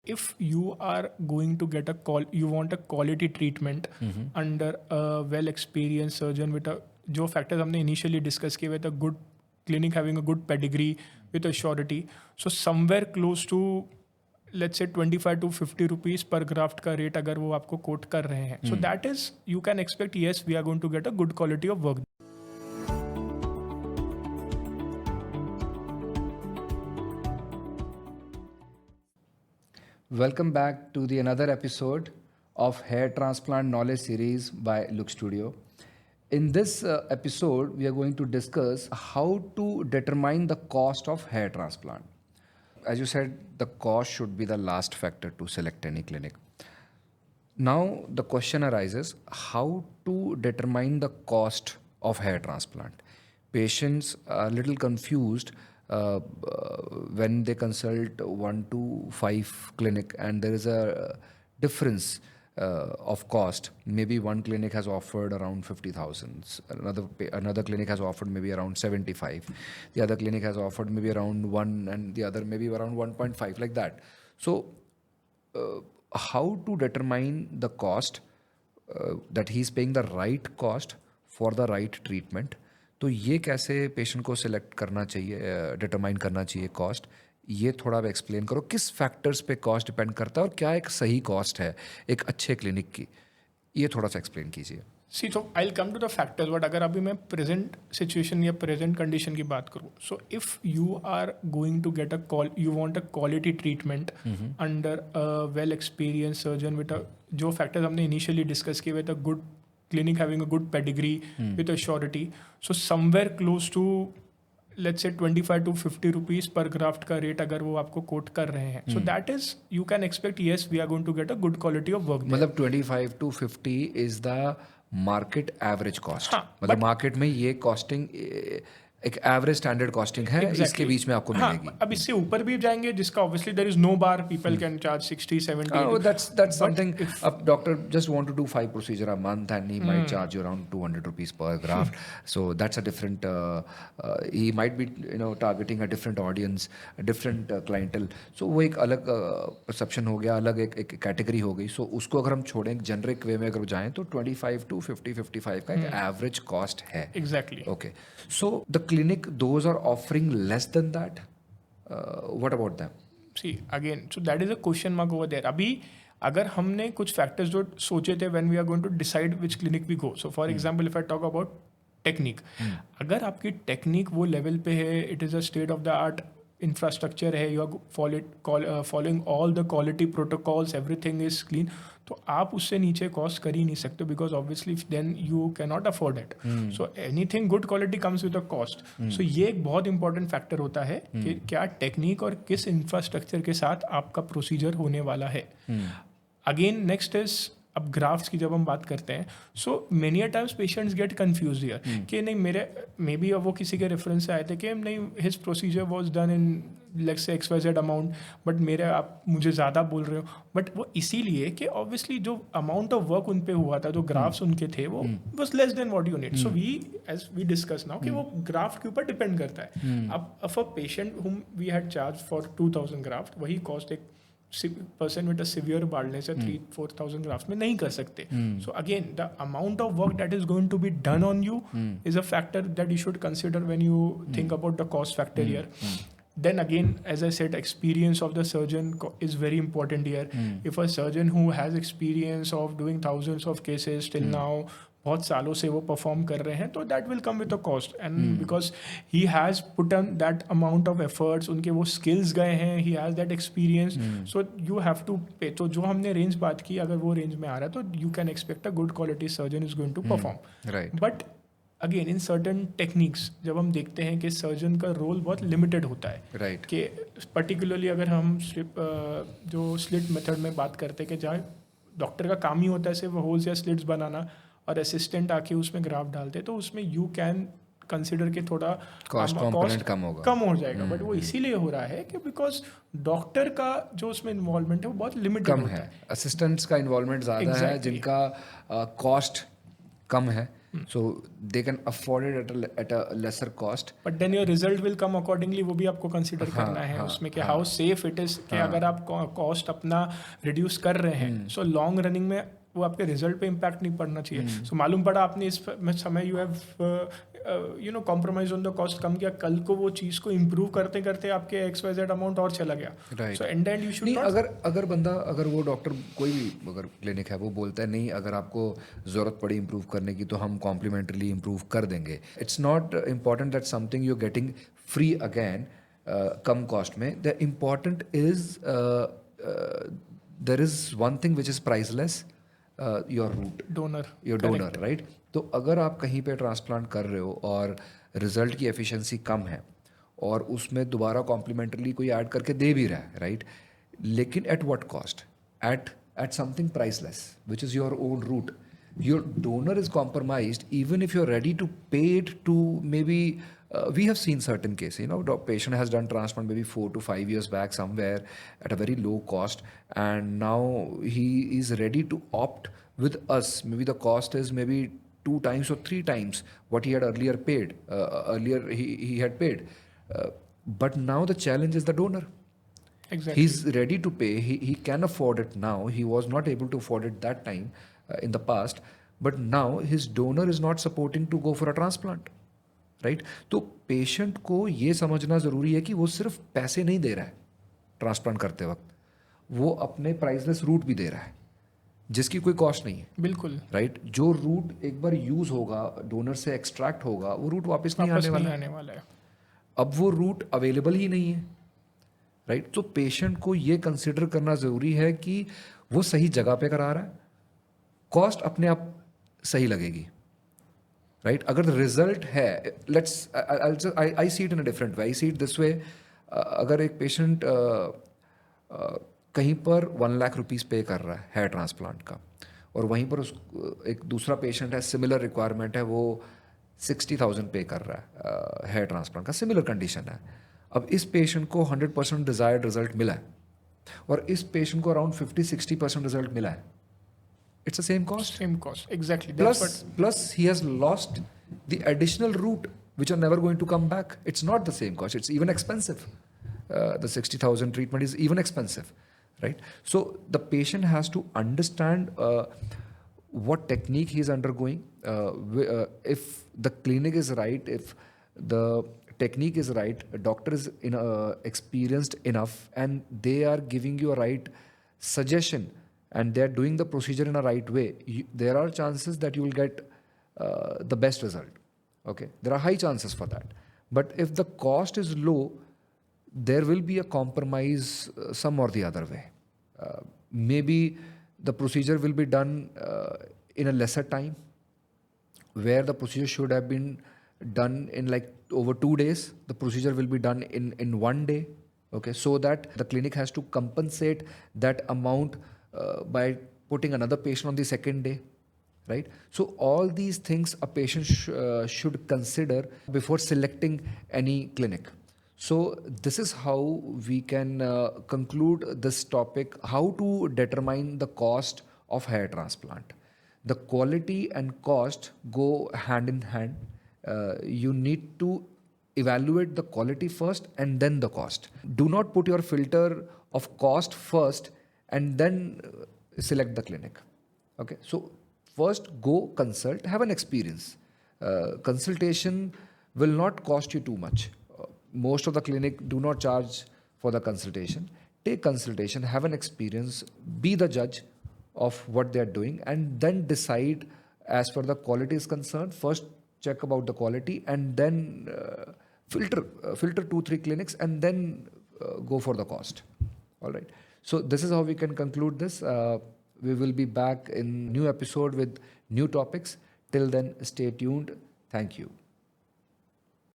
if you are going to get you want a quality treatment under a well experienced surgeon with a जो factors हमने initially discuss किए with a good clinic having a good pedigree with a surety, so somewhere close to let's say 25 to 50 rupees per graft का rate अगर वो आपको quote कर रहे हैं, so that is you can expect yes we are going to get a good quality of work. Welcome back to the another episode of Hair Transplant Knowledge Series by Look Studio. In this episode, we are going to discuss how to determine the cost of hair transplant. As you said, the cost should be the last factor to select any clinic. Now, the question arises, how to determine the cost of hair transplant? Patients are a little confused when they consult 1 to 5 clinic and there is a difference of cost. Maybe one clinic has offered around 50,000, another clinic has offered maybe around 75, the other clinic has offered maybe around 1 and the other maybe around 1.5, like that. So how to determine the cost that he is paying the right cost for the right treatment? तो ये कैसे patient को select करना चाहिए, determine करना चाहिए cost, ये थोड़ा आप एक्सप्लेन करो. किस फैक्टर्स पे कॉस्ट डिपेंड करता है और क्या एक सही कॉस्ट है एक अच्छे क्लिनिक की, ये थोड़ा सा एक्सप्लेन कीजिए. See so I will come to the factors, but अगर अभी मैं प्रेजेंट सिचुएशन या प्रेजेंट कंडीशन की बात करूँ, so if you are going to get you want a quality treatment under a well experience surgeon with जो factors हमने initially discuss किए with a good clinic having a good pedigree with a surety, so somewhere close to let's say 25 to 50 rupees per graft का rate अगर वो आपको quote कर रहे हैं, so that is you can expect yes we are going to get a good quality of work. मतलब 25 to 50 is the market average cost. मतलब market में ये कॉस्टिंग एक एवरेज स्टैंडर्ड कॉस्टिंग है, इसके बीच में आपको मिलेगी. अब इससे ऊपर भी जाएंगे जिसका obviously there is no bar, people can charge 60 70. That's something. If doctor just want to do 5 procedure a month and he might charge you around 200 rupees per graft, so that's a different he might be targeting a different audience, a different clientele, so वो एक अलग perception हो गया, अलग एक category हो गई. सो उसको अगर हम छोड़ें एक जेनरिक वे में अगर जाएं तो 25 to 50-55 का एक एवरेज कॉस्ट है. Exactly. Okay, so the clinic those are offering less than that, what about them? See again, so that is a question mark over there. अभी अगर हमने कुछ फैक्टर्स जो सोचे थे when we are going to decide which clinic we go, so for example if I talk about technique, अगर आपकी technique वो लेवल पे है, it is a state of the art infrastructure है, you are following all the quality protocols, everything is clean, तो आप उससे नीचे कॉस्ट कर ही नहीं सकते because obviously then you can not afford it. So anything good quality comes with a cost. So ये एक बहुत इंपॉर्टेंट फैक्टर होता है कि क्या टेक्निक और किस इंफ्रास्ट्रक्चर के साथ आपका प्रोसीजर होने वाला है. अगेन नेक्स्ट इज अब ग्राफ्ट्स की जब हम बात करते हैं, so many a times patients get confuse here कि नहीं मेरे मे बी अब वो किसी के रेफरेंस से आए थे कि नहीं his procedure was done in let's say XYZ amount, but मेरे आप मुझे ज़्यादा बोल रहे हो. बट वो इसीलिए कि ऑब्वियसली जो अमाउंट ऑफ वर्क उन पे हुआ था, जो ग्राफ्स उनके थे, वो was less than what you need. So we as we discuss now कि वो ग्राफ्ट के ऊपर डिपेंड करता है. अब a patient whom we had charge for 2000 graft, वही कॉस्ट एक person with a severe baldness या 3-4,000 grafts में नहीं कर सकते. So again the amount of work that is going to be done on you is a factor that you should consider when you think about the cost factor here. Then again, as I said, experience of the surgeon is very important here. If a surgeon who has experience of doing thousands of cases till now, बहुत सालों से वो perform कर रहे हैं, तो that will come with a cost. And because he has put on that amount of efforts, उनके वो स्किल्स गए हैं, he has that experience, so you have to pay. तो जो हमने रेंज बात की, अगर वो रेंज में आ रहा है तो you can expect a good quality surgeon is going to perform. Right. But again in certain techniques जब हम देखते हैं कि सर्जन का रोल बहुत लिमिटेड होता है. राइट. कि पर्टिकुलरली अगर हम जो स्लिट मेथड में बात करते हैं कि जहाँ डॉक्टर का काम ही होता है सिर्फ होल्स या स्लिट्स बनाना और असिस्टेंट आके उसमें ग्राफ डालते, तो उसमें यू कैन कंसिडर के थोड़ा कॉस्ट कम हो जाएगा. बट वो इसीलिए हो रहा है कि बिकॉज डॉक्टर का जो उसमें इन्वॉल्वमेंट है वो बहुत लिमिटेड कम है, असिस्टेंट्स का इन्वॉल्वमेंट ज़्यादा है, जिनका कॉस्ट कम है, So they can afford it at a lesser cost. But then your result will come accordingly, वो भी आपको कंसिडर करना है उसमें कि हाउ सेफ इट इज़, कि अगर आप कॉस्ट अपना रिड्यूस कर रहे हैं सो लॉन्ग रनिंग में वो आपके रिजल्ट पे इम्पैक्ट नहीं पड़ना चाहिए. सो मालूम पड़ा आपने इस समय you have compromise on the cost कम किया, कल को वो चीज़ को इम्प्रूव करते करते आपके XYZ अमाउंट और चला गया. Right. So and and you should नहीं, नॉट. अगर वो डॉक्टर कोई भी अगर क्लिनिक है वो बोलता है नहीं अगर आपको ज़रूरत पड़ी इम्प्रूव करने की तो हम कॉम्प्लीमेंट्रीली इम्प्रूव कर देंगे. It's not important that something you getting free again कम कॉस्ट में. The important is there is one thing which is priceless, your root, your donor, right. तो अगर आप कहीं पे ट्रांसप्लांट कर रहे हो और रिजल्ट की एफिशिएंसी कम है और उसमें दोबारा कॉम्प्लीमेंट्रीली कोई ऐड करके दे भी रहा है, राइट, लेकिन at what cost? At something priceless which is your own root. Your donor is compromised even if you're ready to pay it to maybe we have seen certain cases, the patient has done transplant maybe 4 to 5 years back somewhere at a very low cost, and now he is ready to opt with us. Maybe the cost is maybe 2 times or 3 times what he had earlier paid. He had paid, but now the challenge is the donor. Exactly. He's ready to pay. He can afford it now. He was not able to afford it that time in the past, but now his donor is not supporting to go for a transplant, right? तो patient को ये समझना ज़रूरी है कि वो सिर्फ पैसे नहीं दे रहा है ट्रांसप्लांट करते वक्त, वो अपने प्राइसलेस रूट भी दे रहा है जिसकी कोई कॉस्ट नहीं है. बिल्कुल, राइट. जो रूट एक बार यूज होगा, डोनर से एक्सट्रैक्ट होगा, वो रूट वापस नहीं आने वाला है. अब वो रूट अवेलेबल ही नहीं है, राइट. तो पेशेंट को ये कंसिडर करना ज़रूरी है कि वो सही जगह पे करा रहा है, कॉस्ट अपने आप सही लगेगी, राइट. अगर रिजल्ट है, let's I see it in a different way. I see it this way. अगर एक पेशेंट कहीं पर 1 लाख रुपीज़ पे कर रहा है हेयर ट्रांसप्लांट का, और वहीं पर एक दूसरा पेशेंट है, सिमिलर रिक्वायरमेंट है, वो 60,000 पे कर रहा है हेयर ट्रांसप्लांट का, सिमिलर कंडीशन है. अब इस पेशेंट को 100% डिजायर्ड रिजल्ट मिला है और इस पेशेंट को अराउंड 50-60% रिजल्ट मिला है. It's the same cost. Same cost, exactly. Plus he has lost the additional route which are never going to come back. It's not the same cost. It's even expensive. The 60,000 treatment is even expensive, right? So the patient has to understand what technique he is undergoing. If the clinic is right, if the technique is right, a doctor is experienced enough, and they are giving you a right suggestion, and they are doing the procedure in a right way, there are chances that you will get the best result. Okay, there are high chances for that. But if the cost is low, there will be a compromise some or the other way. Maybe the procedure will be done in a lesser time, where the procedure should have been done in like over 2 days. The procedure will be done in 1 day. Okay, so that the clinic has to compensate that amount by putting another patient on the second day, right? So all these things a patient should consider before selecting any clinic. So this is how we can conclude this topic, how to determine the cost of hair transplant. The quality and cost go hand in hand. You need to evaluate the quality first and then the cost. Do not put your filter of cost first and then select the clinic. Okay, so first go consult, have an experience. Consultation will not cost you too much. Most of the clinic do not charge for the consultation. Take consultation, have an experience, be the judge of what they are doing, and then decide as far the quality is concerned. First check about the quality, and then filter 2-3 clinics, and then go for the cost. All right. So this is how we can conclude this. We will be back in new episode with new topics. Till then, stay tuned. Thank you.